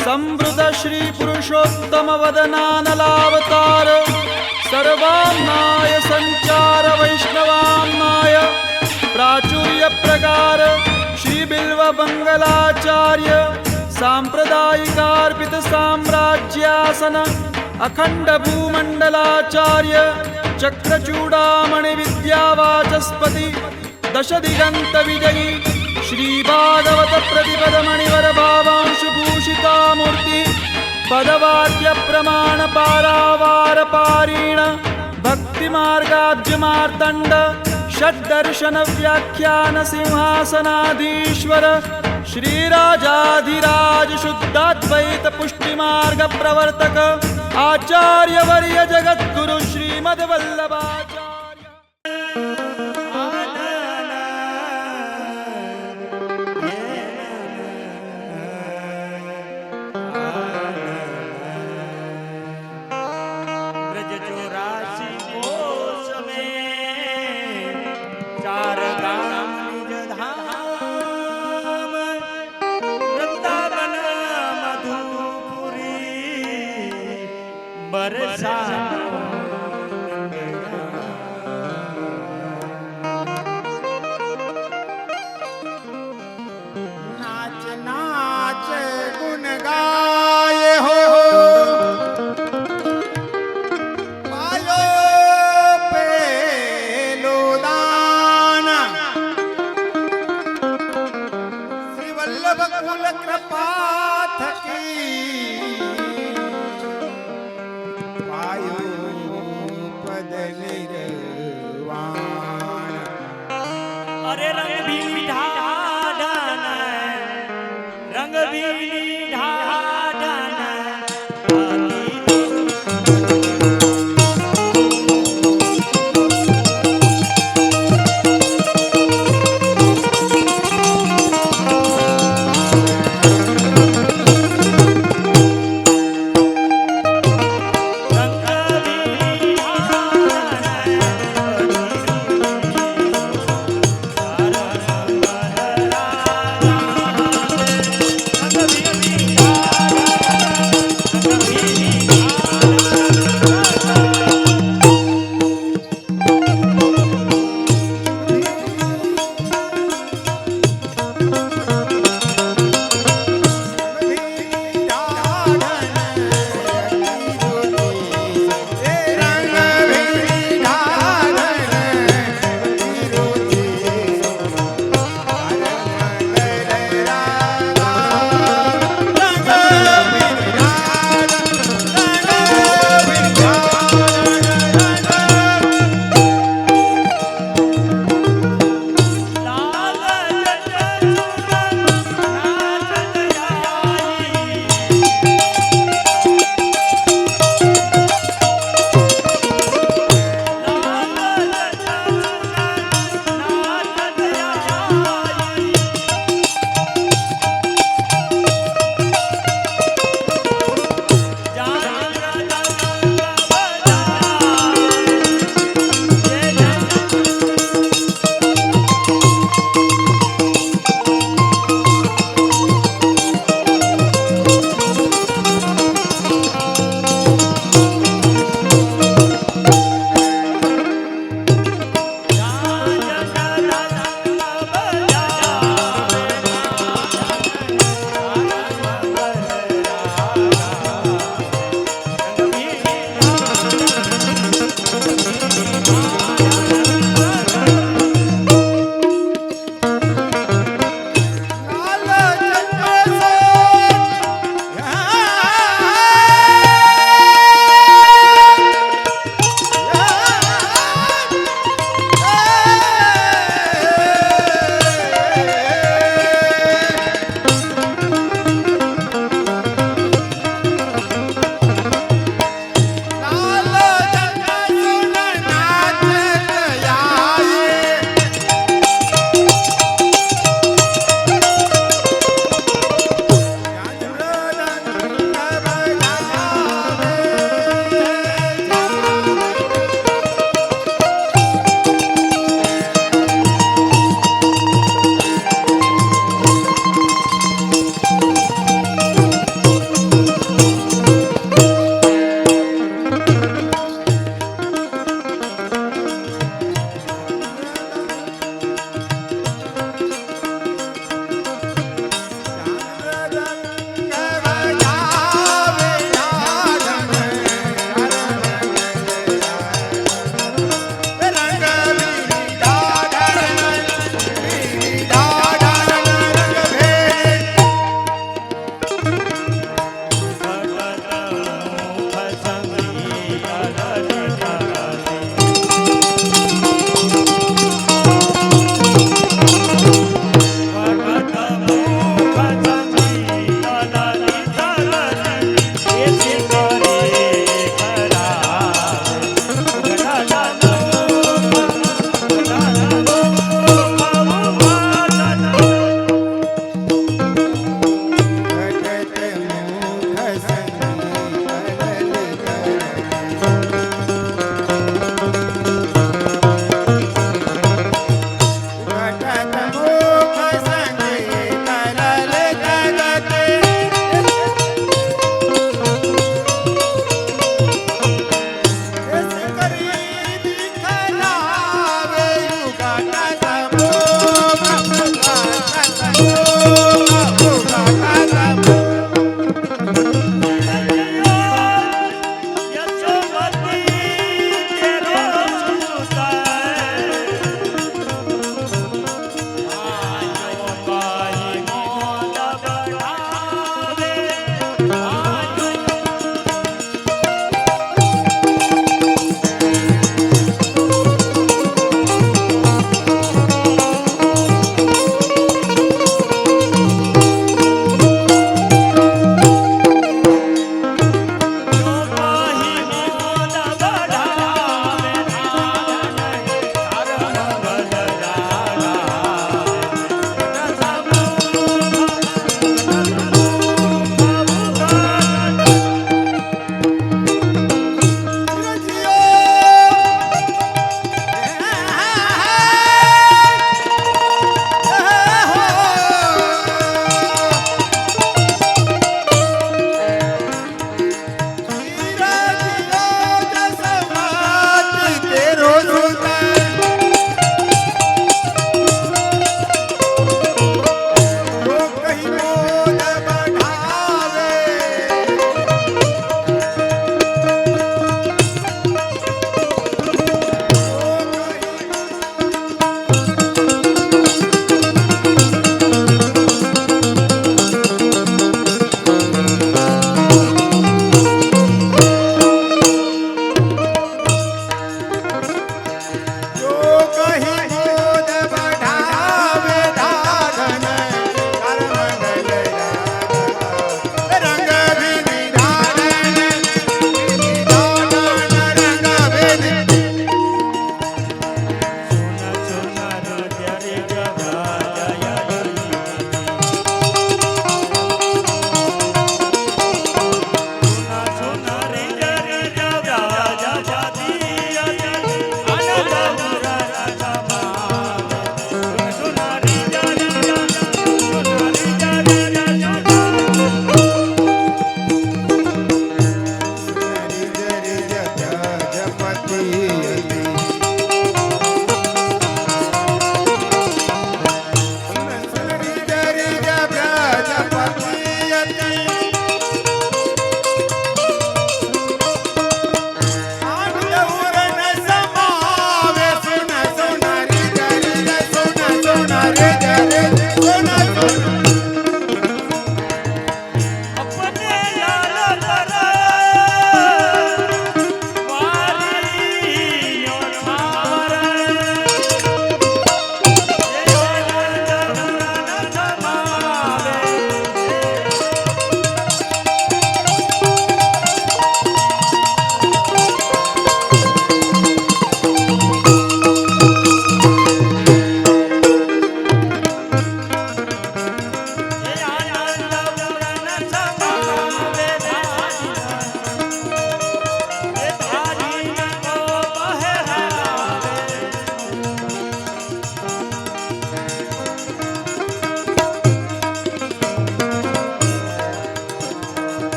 संवृत श्री पुरुषोत्तम वदनानलावतार सर्वाम्नाय संचार वैष्णवाम्नाय प्राचुर्य प्रकार श्री बिल्व मंगलाचार्य सांप्रदायिकार्पित साम्राज्यासन अखंड भूमंडलाचार्य चक्रचूड़ामणि विद्यावाचस्पति दश दिगंत विजयी श्री भागवत प्रतिपद मणिवर भावांशु भूषिता मूर्ति पदवाद्य प्रमाण पारावार पारीण भक्ति मार्गाब्ज मार्तंड षड्दर्शन व्याख्यान सिंहासनाधीश्वर श्रीराजाधिराज शुद्धाद्वैत पुष्टि मार्ग प्रवर्तक आचार्य वर्य जगद्गुरु श्रीमद वल्लभाचार्य। नाच नाच गुण गाए हो पायो पेलो दान श्री वल्लभ कुल कृपा थकी पायो पद निर्वाण। अरे रंग भी ढाढन रंग भी ढाढन रंग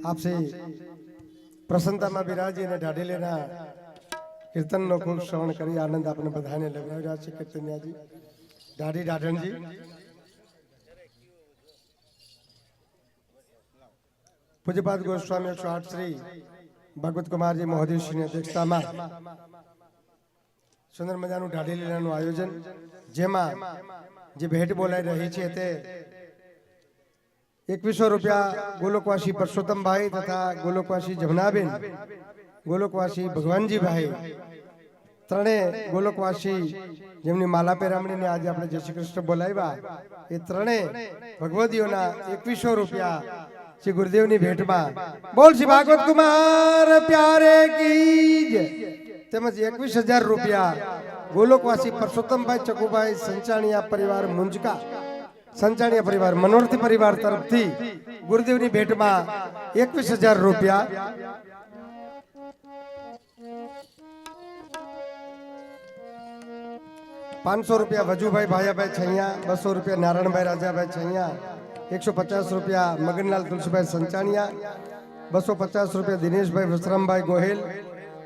આપસે પ્રસન્નતામાં બિરાજી અને ઢાઢેલીના કીર્તનનો ખૂબ શ્રવણ કરી આનંદ આપણે બધાને લગાવી રહ્યા છે. કીર્તનિયાજી ઢાઢી ઢાઢણજી પૂજ્યપાદ ગોસ્વામી 108 શ્રી ભગવત કુમારજી મહોદયશ્રીની અધ્યક્ષતામાં સુંદર મજાનું ઢાઢી લીલાનું આયોજન, જેમાં જે ભેટ બોલાઈ રહી છે તે 2100 રૂપિયા ગોલોકવાસી પરસોત્તમભાઈ તથા ગોલોકવાસી જમનાબેન, ગોલોકવાસી ભગવાનજીભાઈ, ત્રણે ગોલોકવાસી જેમની માલા પેરામણીને આજે આપણે જય શ્રી કૃષ્ણ બોલાવ્યા, એ ત્રણે ભગવદીઓના 2100 રૂપિયા શ્રી ગુરુદેવની ભેટમાં બોલ શ્રી ભાગવત કુમાર પ્યારે કી જય. તેમજ 21,000 રૂપિયા ગોલોકવાસી પરસોત્તમભાઈ ચકુભાઈ સંચાણીયા પરિવાર મુંજકા, સંચાણીયા પરિવાર મનોરથી પરિવાર તરફથી ગુરુદેવની ભેટમાં 21,000 રૂપિયા. ₹500 વજુભાઈ ભાયાભાઈ છૈયા, 200 રૂપિયા નારાયણભાઈ રાજાભાઈ છૈયા, 150 રૂપિયા મગનલાલ તુલસીભાઈ સંચાણીયા, 250 રૂપિયા દિનેશભાઈ વસરામભાઈ ગોહેલ,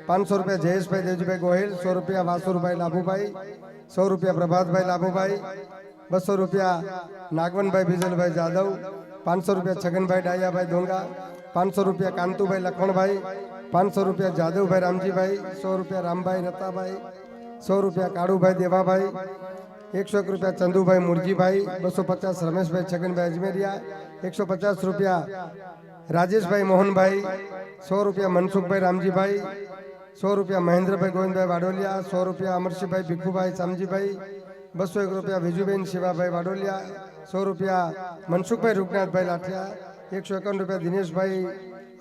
500 રૂપિયા જયેશભાઈ દેવજીભાઈ ગોહેલ, 100 રૂપિયા વાસુરભાઈ લાભુભાઈ, 100 રૂપિયા પ્રભાતભાઈ લાભુભાઈ, 200 રૂપિયા નાગવનભાઈ બિજલભાઈ જાદવ, 500 રૂપિયા છગનભાઈ ડાયાભાઈ ડોંગા, 500 રૂપિયા કાંતુભાઈ લખણભાઈ, 500 રૂપિયા જાદવભાઈ રામજીભાઈ, 100 રૂપિયા રામભાઈ રતાભાઈ, 100 રૂપિયા કાળુભાઈ દેવાભાઈ, 101 રૂપિયા ચંદુભાઈ મુરજીભાઈ, 250 રમેશભાઈ છગનભાઈ અજમેરિયા, 150 રૂપિયા રાજેશભાઈ મોહનભાઈ, 100 રૂપિયા મનસુખભાઈ રામજીભાઈ, 100 રૂપિયા મહેન્દ્રભાઈ ગોવિંદભાઈ વાડોલિયા, 100 રૂપિયા અમરસિંહભાઈ ભીખુભાઈ શામજીભાઈ, 201 રૂપિયા વિજુબેન શિવાભાઈ વાડોલિયા, 100 રૂપિયા મનસુખભાઈ રૂપનાથભાઈ લાઠિયા, 151 રૂપિયા દિનેશભાઈ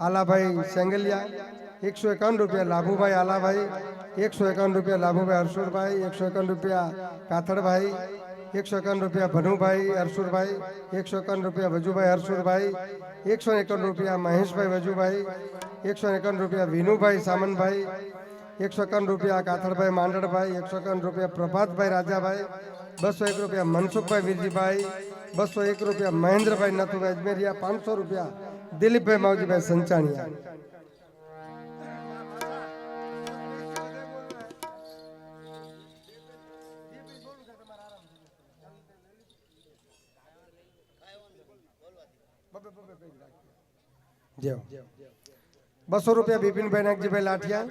આલાભાઈ સેંગલિયા, 151 રૂપિયા લાભુભાઈ આલાભાઈ, 151 રૂપિયા લાભુભાઈ હરસુરભાઈ, 151 રૂપિયા કાથડભાઈ, 151 રૂપિયા ભનુભાઈ હરસુરભાઈ, 151 રૂપિયા વજુભાઈ હરસુરભાઈ, 151 રૂપિયા મહેશભાઈ વજુભાઈ, 151 રૂપિયા વિનુભાઈ સામનભાઈ, 151 રૂપિયા કાથડભાઈ માંડળભાઈ, 151 રૂપિયા પ્રભાતભાઈ રાજાભાઈ, 201 રૂપિયા મનસુખભાઈ વીરજીભાઈ, 201 રૂપિયા મહેન્દ્રભાઈ નથુભાઈ અજમેરિયા, 500 રૂપિયા દિલીપભાઈ માવજીભાઈ સંચાણીયા. જેઓ 200 રૂપિયા બિપિનભાઈ નાગજીભાઈ લાઠિયા,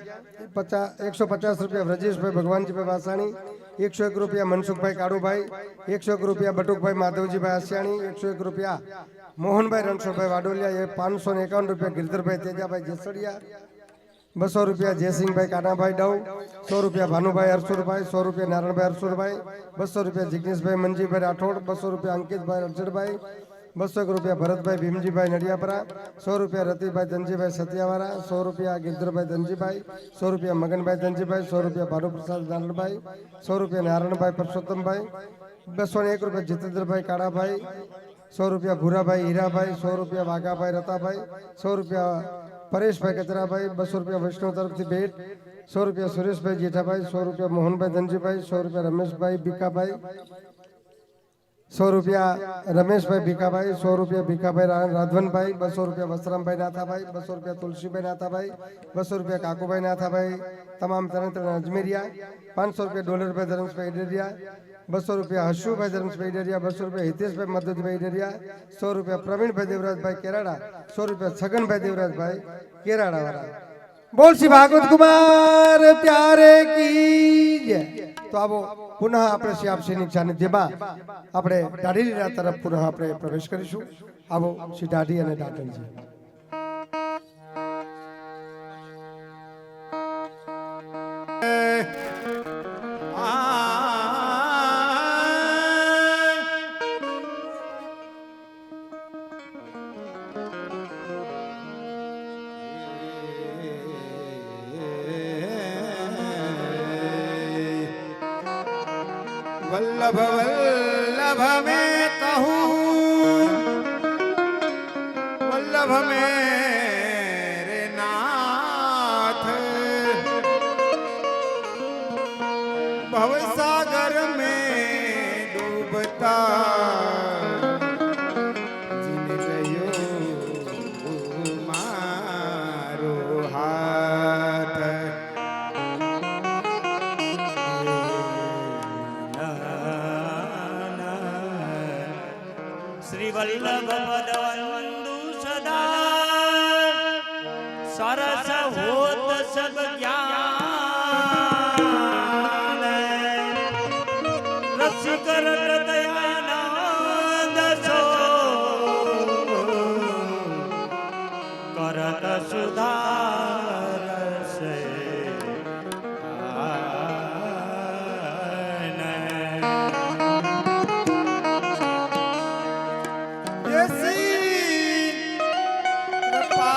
150 રૂપિયા વ્રજેશભાઈ ભગવાનજીભાઈ વાસાણી, 101 રૂપિયા મનસુખભાઈ કાળુભાઈ, 101 રૂપિયા બટુકભાઈ માધવજીભાઈ આસિયાણી, 101 રૂપિયા મોહનભાઈ રણછોડભાઈ વાડોલિયા, 551 રૂપિયા ગિરધરભાઈ તેજાભાઈ જેસડિયા, 200 રૂપિયા જયસિંહભાઈ કાનાભાઈ ડવ, 100 રૂપિયા ભાનુભાઈ હરસુરભાઈ, 100 રૂપિયા નારાયણભાઈ હરસુરભાઈ, 200 રૂપિયા જિગ્નેશભાઈ મનજીભાઈ રાઠોડ, 200 રૂપિયા અંકિતભાઈ અરજડભાઈ, 201 રૂપિયા ભરતભાઈ ભીમજીભાઈ નડિયાપરા, 100 રૂપિયા રતિભાઈ ધનજીભાઈ સતિયાવાળા, 100 રૂપિયા ગિરધરભાઈ ધનજીભાઈ, 100 રૂપિયા મગનભાઈ ધનજીભાઈ, 100 રૂપિયા ભાનુપ્રસાદ નારણભાઈ, 100 રૂપિયા નારાયણભાઈ પરસોત્તમભાઈ, 201 રૂપિયા જીતેન્દ્રભાઈ કાળાભાઈ, 100 રૂપિયા ભૂરાભાઈ હીરાભાઈ, 100 રૂપિયા વાઘાભાઈ રતાભાઈ, 100 રૂપિયા પરેશભાઈ કચરાભાઈ, 200 રૂપિયા વૈષ્ણવ તરફથી ભેટ, 100 રૂપિયા સુરેશભાઈ જેઠાભાઈ, 100 રૂપિયા મોહનભાઈ ધનજીભાઈ, 100 રૂપિયા રમેશભાઈ ભીખાભાઈ, 100 રૂપિયા રમેશભાઈ ભીખાભાઈ, 100 રૂપિયા ભીખાભાઈ રાધવનભાઈ, 200 રૂપિયા વસરામભાઈ નાથાભાઈ, 200 રૂપિયા તુલસીભાઈ નાથાભાઈ, 200 રૂપિયા કાકુભાઈ નાથાભાઈ તમામ ત્રણ અજમેરિયા, 500 રૂપિયા ડોલરભાઈ ધરમભાઈ ઈડરિયા, 200 રૂપિયા હર્ષુભાઈ ધરમભાઈ ઈડરિયા, 200 રૂપિયા હિતેશભાઈ મધુભાઈ ઈડરિયા, 100 રૂપિયા પ્રવીણભાઈ દેવરાજભાઈ કેરાડા, 100 રૂપિયા છગનભાઈ દેવરાજભાઈ કેરાડા વાળા. બોલ શ્રી ભાગવત કુમાર પ્યારે કી જય. તો આવો પુનઃ આપણે શ્રી આપશ્રીની સાનિધ્યમાં આપણે દાઢી લીલા તરફ પુનઃ આપણે પ્રવેશ કરીશું. આવો શ્રી દાઢી અને દાઢણજી. वल्लभ वल्लभ में कहूँ वल्लभ मेरे नाथ भवसागर में डूबता जिन गयो વલ્લભ પદવંદુ સદા સરસ હોત સબ જ્ઞાન રસિકર હૃદયાનંદ સો કરત સુધાર સે ऐसी कृपा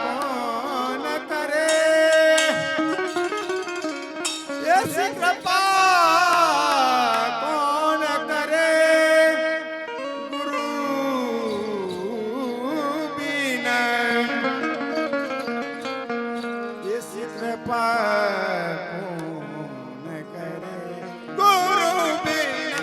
कौन करे, ऐसी कृपा कौन करे, गुरु बिना ऐसी कृपा कौन करे, गुरु बिना।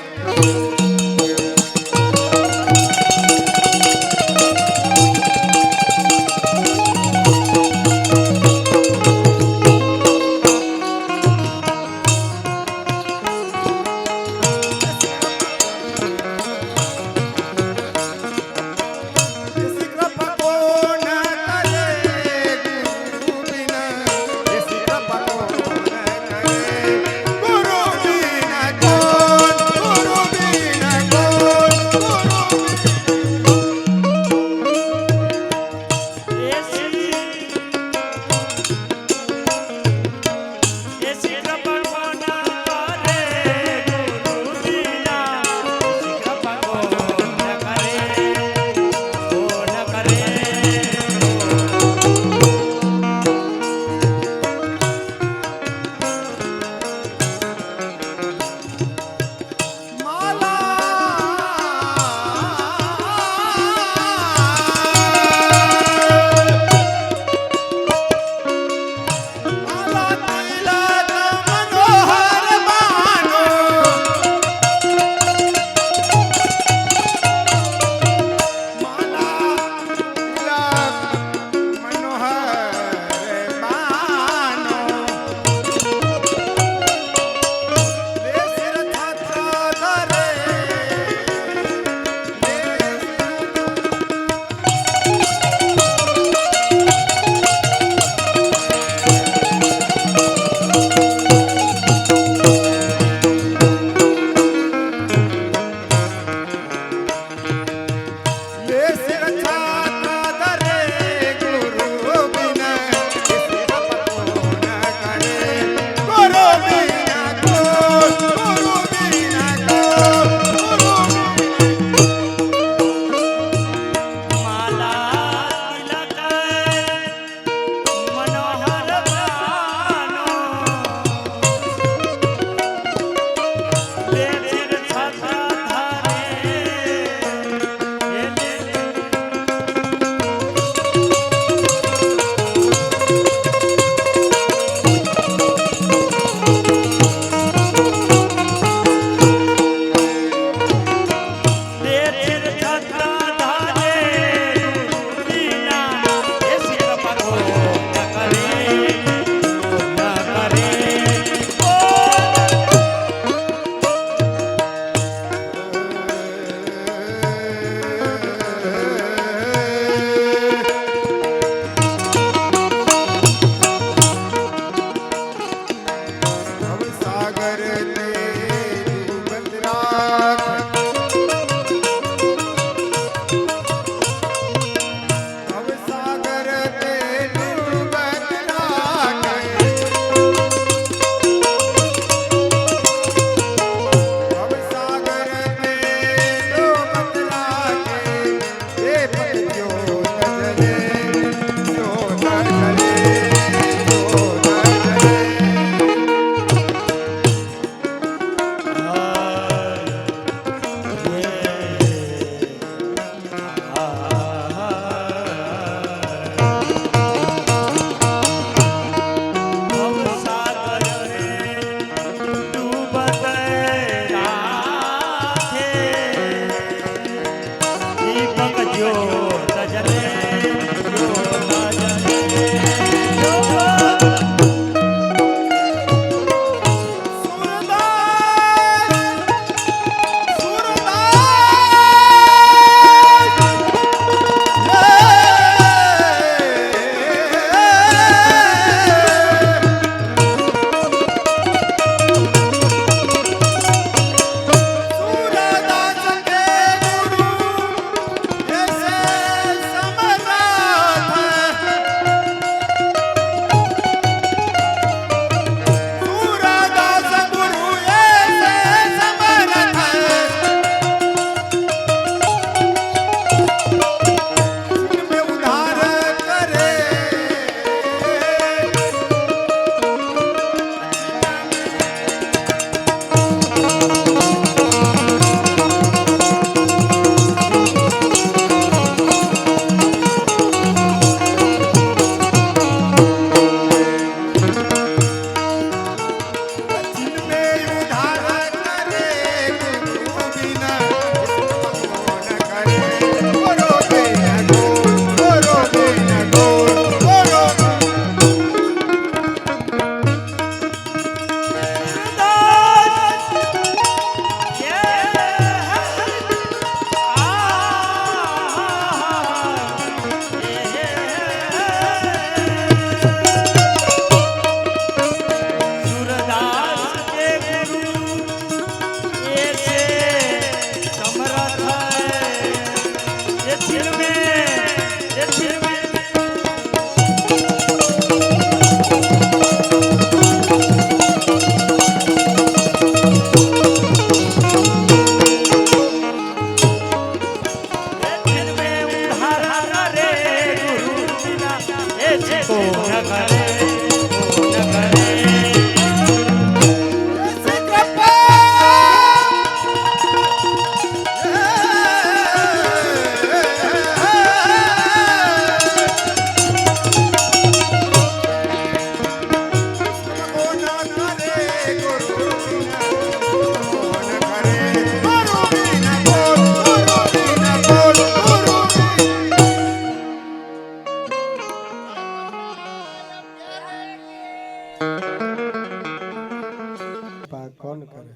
કોણ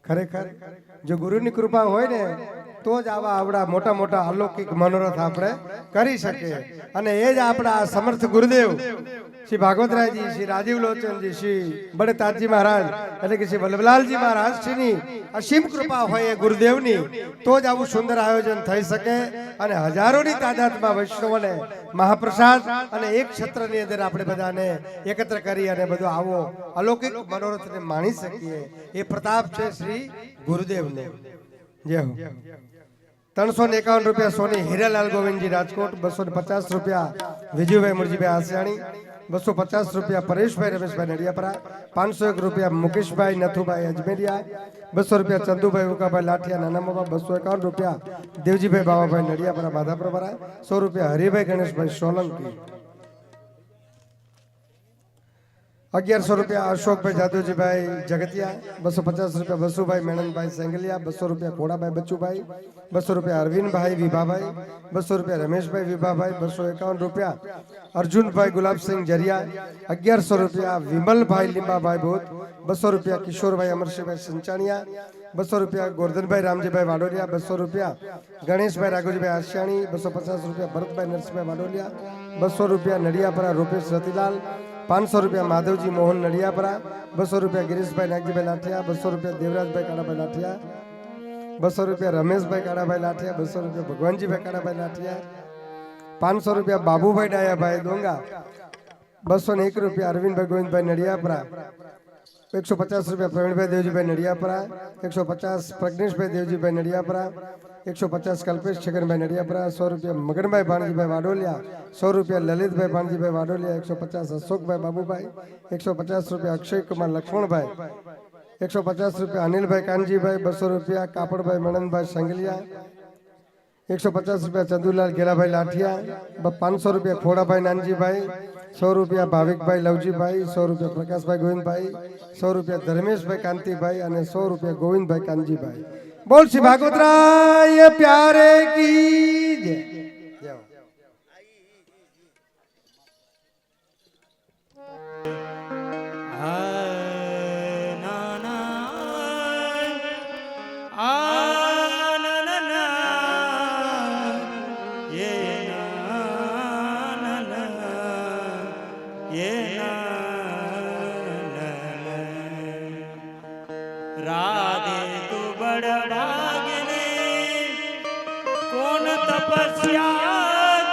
કરે ખરેખર જો ગુરુની કૃપા હોય ને તો જ આવા આવડા મોટા મોટા અલૌકિક મનોરથ આપણે કરી શકીએ અને એ જ આપણા સમર્થ ગુરુદેવ શ્રી ભાગવતરાયજી શ્રી રાજીવ લોચનજી શ્રી બડતાજી મહારાજ એટલે કે શ્રી વલ્લભલાલજી મહારાજ શ્રીની અસીમ કૃપા હોય એ ગુરુદેવની તો જ આવું સુંદર આયોજન થઈ શકે અને હજારોની તાદાદમાં વૈષ્ણવોને મહાપ્રસાદ અને એક ક્ષેત્રની અંદર આપણે બધાને એકત્ર કરી અને બધું આવો અલૌકિક મનોરથને માણી શકીએ એ પ્રતાપ છે શ્રી ગુરુદેવને જય હો 351 રૂપિયા સોની હીરાલાલ ગોવિંદજી રાજકોટ 250 રૂપિયા વિજયભાઈ મુરજીભાઈ આસિયાણી 250 રૂપિયા પરેશભાઈ રમેશભાઈ નડિયાપરા 501 રૂપિયા મુકેશભાઈ નથુભાઈ અજમેરિયા 200 રૂપિયા ચંદુભાઈ ઉકાભાઈ લાઠિયા નાના મામા 251 રૂપિયા દેવજીભાઈ બાવાભાઈ નડિયાપરા માધાપરા 100 રૂપિયા હરિભાઈ ગણેશભાઈ સોલંકી 1100 રૂપિયા અશોકભાઈ જાદવજીભાઈ જગતિયા 250 રૂપિયા વસુભાઈ મેણનભાઈ સેંગલિયા 200 રૂપિયા ખોડાભાઈ બચ્ચુભાઈ 200 રૂપિયા અરવિંદભાઈ વિભાભાઈ 200 રૂપિયા રમેશભાઈ વિભાભાઈ 251 રૂપિયા અર્જુનભાઈ ગુલાબસિંહ જરિયા 1100 રૂપિયા વિમલભાઈ લીંબાભાઈ ભૂત 200 રૂપિયા કિશોરભાઈ અમરસિંહભાઈ સંચાણિયા 200 રૂપિયા ગોરધનભાઈ રામજીભાઈ વાડોલિયા 200 રૂપિયા ગણેશભાઈ રાઘુજીભાઈ આશિયાણી 250 રૂપિયા ભરતભાઈ નરસિંહભાઈ વાડોલિયા 200 રૂપિયા નડિયાપરા રૂપેશ રતિલાલ 500 રૂપિયા માધવજી મોહન નડિયાપરા 200 રૂપિયા ગિરીશભાઈ નાગજીભાઈ લાઠિયા 200 રૂપિયા દેવરાજભાઈ કાળાભાઈ લાઠિયા 200 રૂપિયા રમેશભાઈ કાળાભાઈ લાઠિયા 200 રૂપિયા ભગવાનજીભાઈ કાળાભાઈ લાઠિયા 500 રૂપિયા બાબુભાઈ ડાયાભાઈ ડોંગા 201 રૂપિયા અરવિંદભાઈ ગોવિંદભાઈ નડિયાપરા 150 રૂપિયા પ્રવીણભાઈ દેવજીભાઈ નડિયાપરા 150 પ્રજ્ઞેશભાઈ દેવજીભાઈ નડિયાપરા 150 કલ્પેશ છગનભાઈ નડિયાપરા 100 રૂપિયા મગનભાઈ ભાણજીભાઈ વાડોલિયા 100 રૂપિયા લલિતભાઈ ભાણજીભાઈ વાડોલિયા 150 અશોકભાઈ બાબુભાઈ 150 રૂપિયા અક્ષયકુમાર લક્ષ્મણભાઈ 150 રૂપિયા અનિલભાઈ કાનજીભાઈ 200 રૂપિયા કાપડભાઈ મણનભાઈ સંગલિયા 150 રૂપિયા ચંદુલાલ ઘેરાભાઈ લાઠિયા 500 રૂપિયા ખોડાભાઈ નાનજીભાઈ 100 રૂપિયા ભાવિકભાઈ લવજીભાઈ 100 રૂપિયા પ્રકાશભાઈ ગોવિંદભાઈ 100 રૂપિયા ધર્મેશભાઈ કાંતિભાઈ અને 100 રૂપિયા ગોવિંદભાઈ કાનજીભાઈ બોલ શ્રી ભાગવતરાય પ્યારે કી જય राधे तू बड़ भाग्यने कौन तपस्या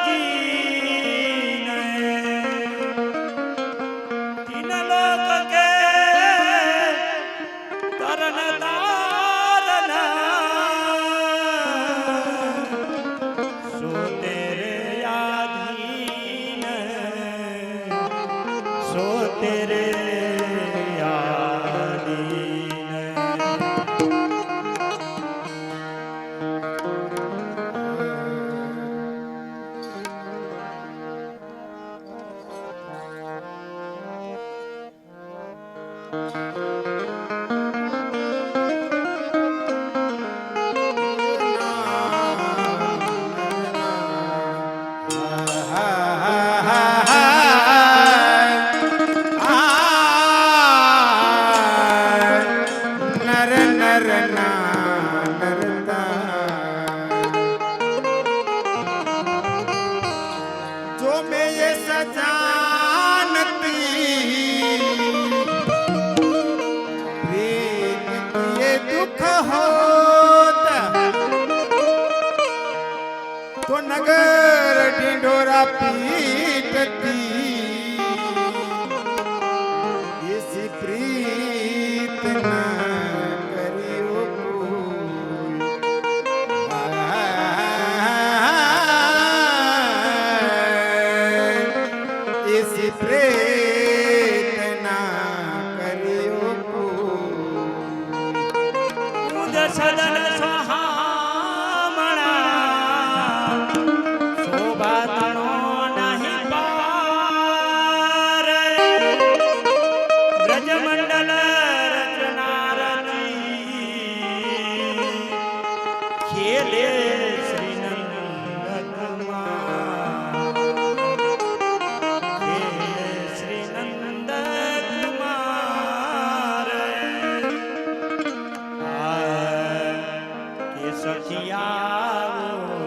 कीने तीन लोक के तरन तारना सो तेरे आधीन सो तेरे तो नगर ढिंढोरा पीटती इसी प्रीत न करियो इसी प्रीत न करियो मुझ सदन સખિયાઓ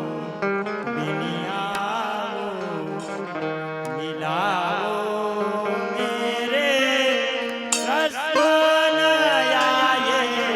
બિનિયાઓ મિલાઓ મેરે કૃષ્ણ આયે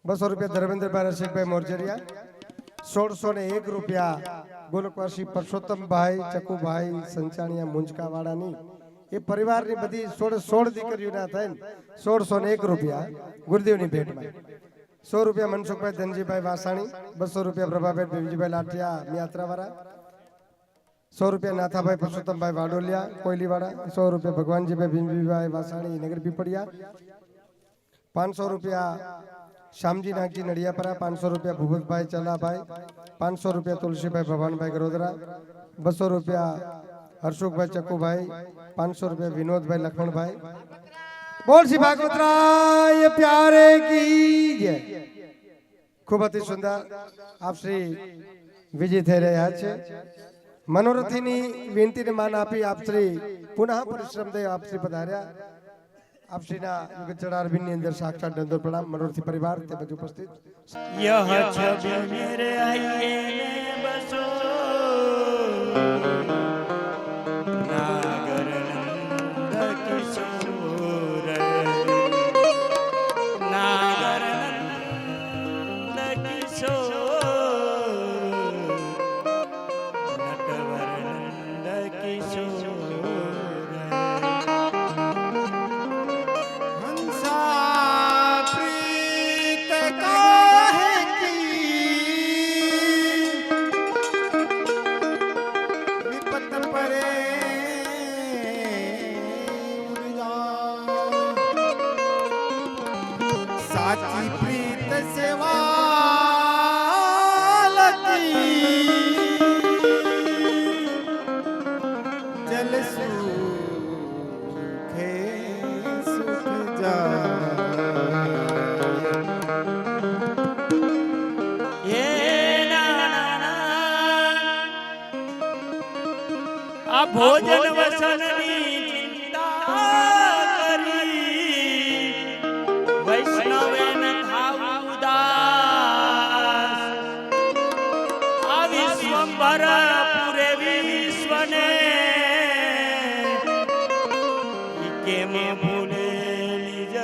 200 રૂપિયા ધર્મેન્દ્ર ભાઈ રસિકભાઈ મોરજરિયા 1601 રૂપિયા ગોલકવાસી પરસોત્તમભાઈ ચકુભાઈ સંચાણિયા મુંજકાવાડાની એ પરિવારની બધી 16 દીકરીઓના થઈને 1601 રૂપિયા ગુરુદેવની ભેટમાં 100 રૂપિયા મનસુખભાઈ ધનજીભાઈ વાસાણી 200 રૂપિયા પ્રભાભાઈ ભીમજીભાઈ લાઠિયા મિયાત્રાવાળા 100 રૂપિયા નાથાભાઈ પરસોત્તમભાઈ વાડોલિયા કોયલીવાડા 100 રૂપિયા ભગવાનજીભાઈ ભીમજીભાઈ વાસાણી નગર પીપળિયા 500 રૂપિયા श्यामजी नागजी नड़ियापरा 500 रुपया भूपतभाई चलाभाई 500 रुपया तुलसीभाई भवानभाई गरोदरा 200 रुपया हर्षुखभाई चक्कूभाई 500 रुपया विनोदभाई लक्ष्मण भाई बोल श्री भागवतराय प्यारे की जय। खूब अति सुंदर आप श्री विजय थे रहा है मनोरथी विनती ने मान आपी आप श्री पुनः परिश्रम दे आप श्री पधार्या आप श्रीना चढ़ारबीन अंदर साक्षात नंदोर प्रणाम मनोरथी परिवार ते बज उपस्थित यह छवि मेरे आईने में बसो नागर नंद किशोर नागर नंद किशोर नटवर नंद किशोर साची प्रीत सेवा जल सूखे सुख आ भोजन वसननी चिंता करी वैष्णवे न खाऊ उदास आ विश्वंभर पूरे विश्वने के में भूले निज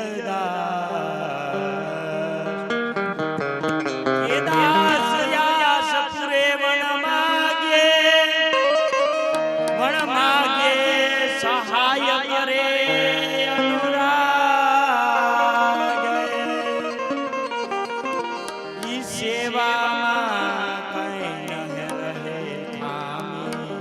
दास यास पूरे वन मागे सहाय करे अनुराग ई सेवा कहीं न रहे थामी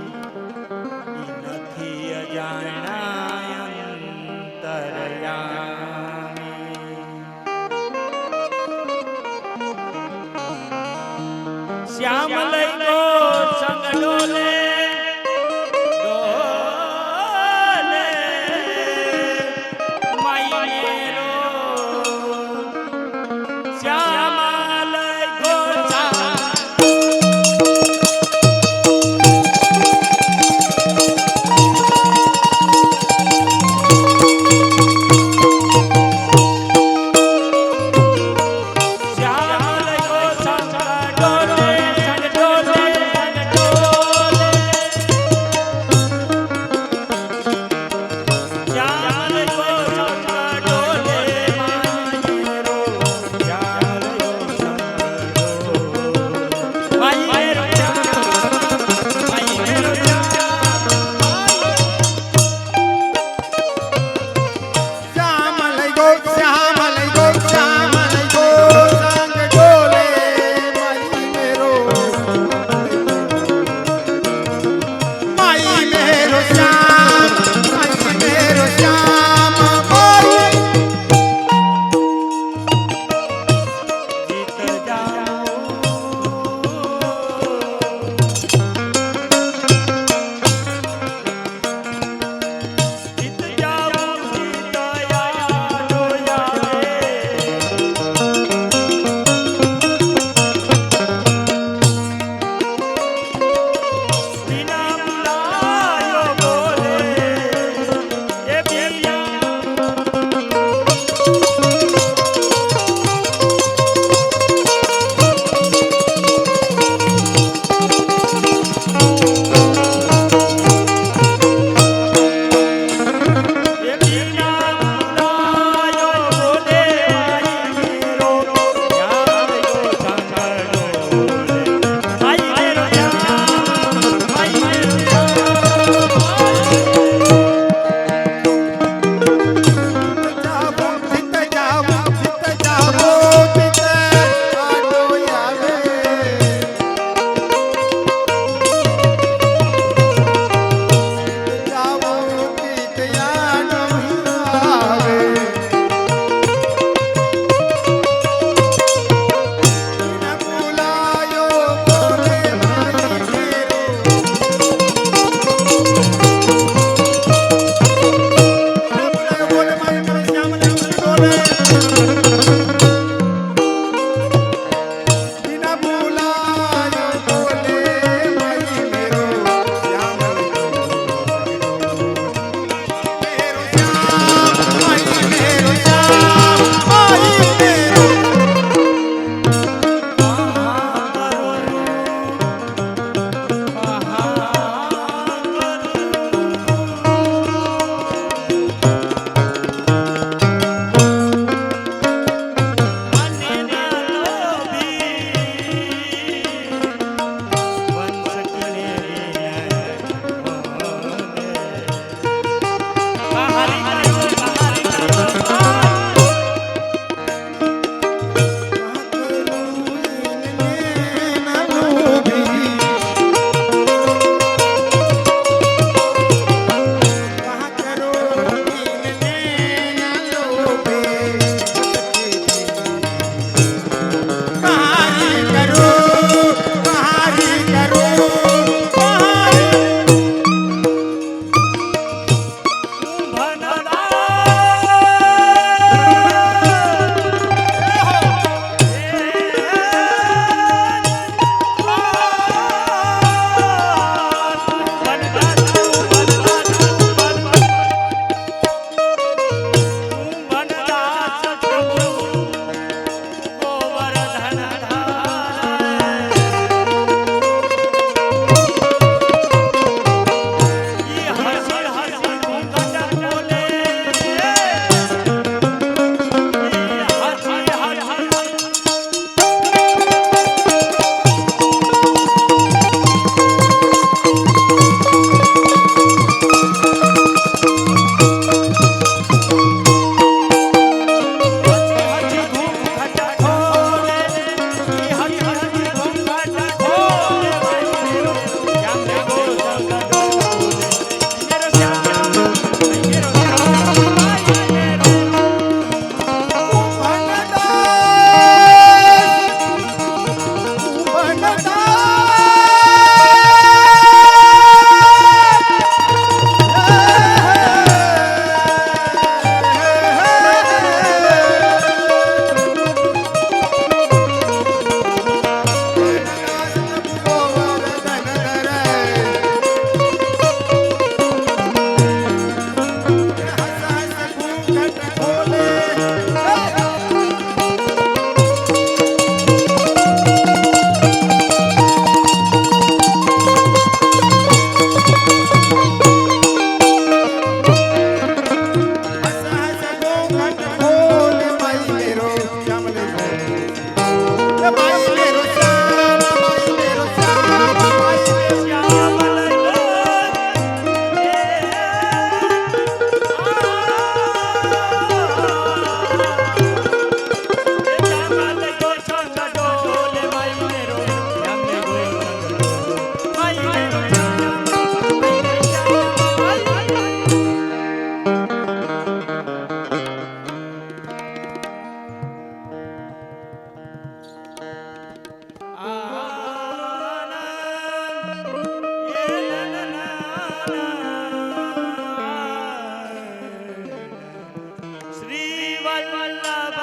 શ્રી વલ્લભ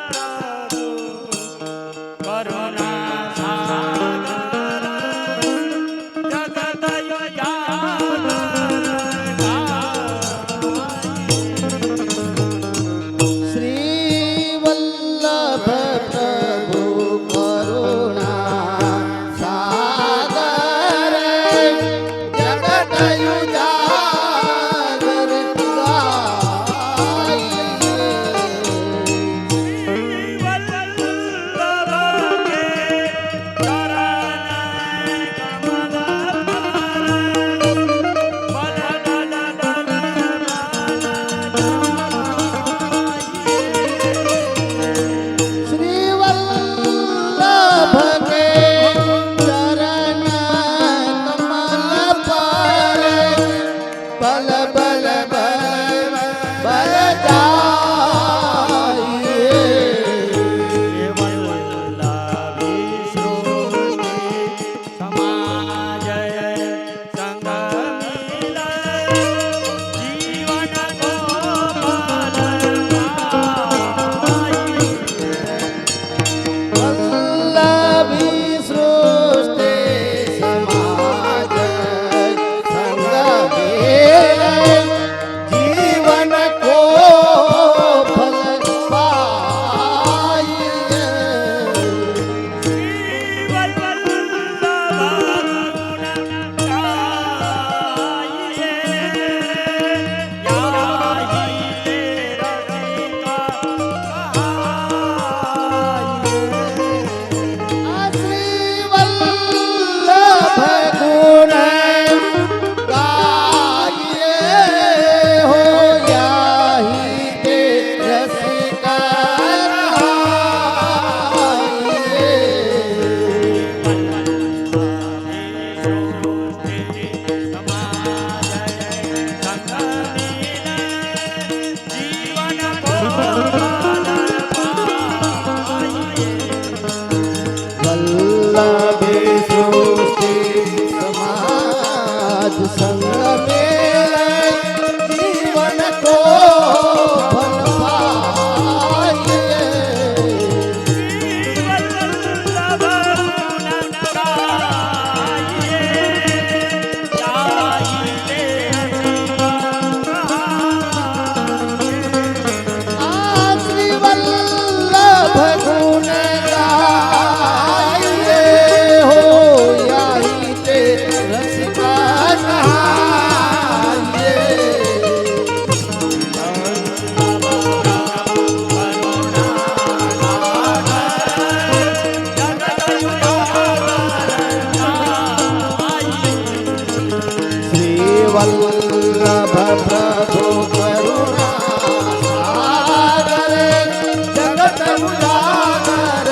પ્રભુ કરુણા સાગર જગત શ્રી વલ્લભ પ્રભુ કરુણા સાગર જગત યુજાગર શ્રી વલ્લભ કે ચરણ કમલ પર બલ બલ બલ બલ જાઈએ વલ્લભી સૃષ્ટિ સમાજ સંગ મિલ જીવન વલ્લભી સૃષ્ટિ સમાજ સંગ જીવન કો ફલ પાઈએ શ્રી વલ્લભ ગુણ ગાઈએ હો યાહી તે વલ્લભી સૃષ્ટિ સમાજ સંગ મેલે જીવન કો ફલ પાઈએ શ્રી વલ્લભ ગુણ ગાઈએ હો યાહી તે રસિકા કહાઈએ શ્રી વલ્લભ પ્રભુ કરુણા સાગર જગત ઉજાગર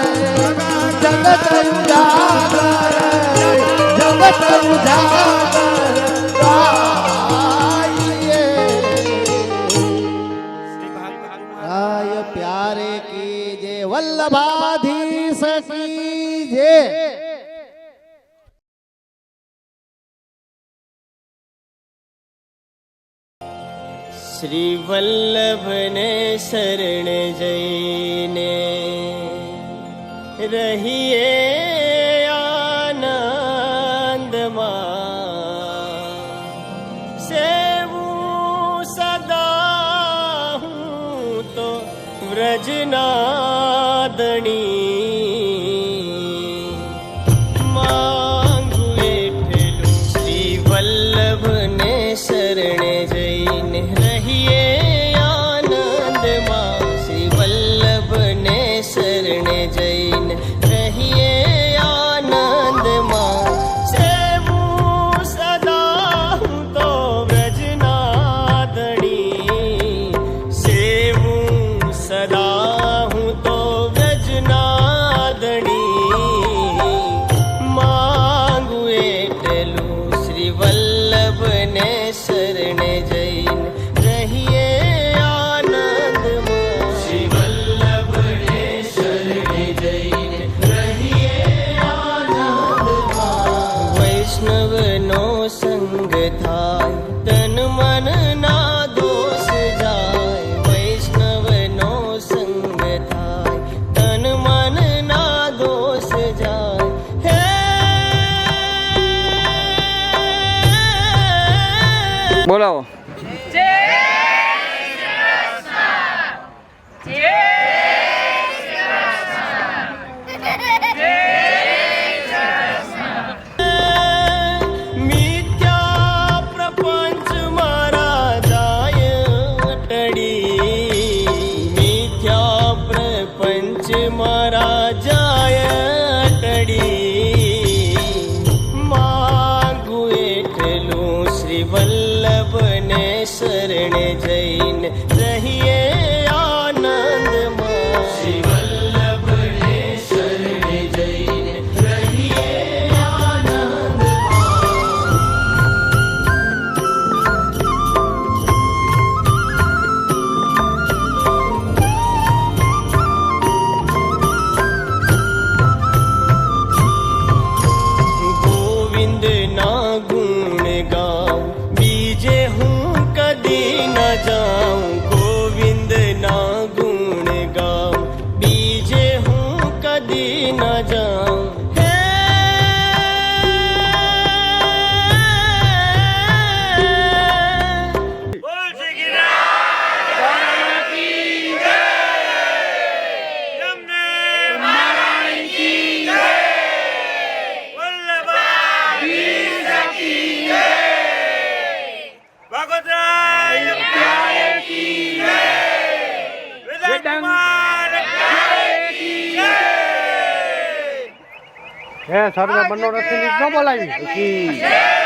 જગત ઉજાગર જગત ઉજાગર ગાઈએ રાય પ્યારે કી જય વલ્લભાધીશ કી જય શ્રી વલ્લભને શરણ જઈને રહીએ આનંદમાં સેવું સદા હું તો વ્રજનાદણી માંગુ એટલું શ્રી વલ્લભને શરણે જઈને રહીએ આનંદમાં શ્રી વલ્લભને શરણે જઈને રહીએ આનંદમાં સેવું વૈષ્ણવનો સંગ થાય તન મન ના દોષ જાય વૈષ્ણવનો સંગ થાય તન મન ના દોષ જાય હે બોલાવો. મિથ્યા પ્રપંચ મારા જાય અટડી મિથ્યા પ્રપંચ મારા જાય અટડી માગું એટલું શ્રી વલ્લભને શરણે જઈને રહીએ આનંદમાં શ્રી વલ્લભને શરણે જઈને રહીએ ગોવિંદના ગુણ ગાઉં બીજે હું કદી ન જાઉં ગોવિંદના ગુણ ગાઉં બીજે હું કદી ન જાઉં હે બોલ શ્રી ગિરનાર કી જય યમને મહારાણી કી જય વલ્લભાધીશ કી જય ભગવતરાય પ્યારે કી જય વેદાંત પ્યારે કી જય હે સર્વે બનો રસ્તી ન બોલાવી.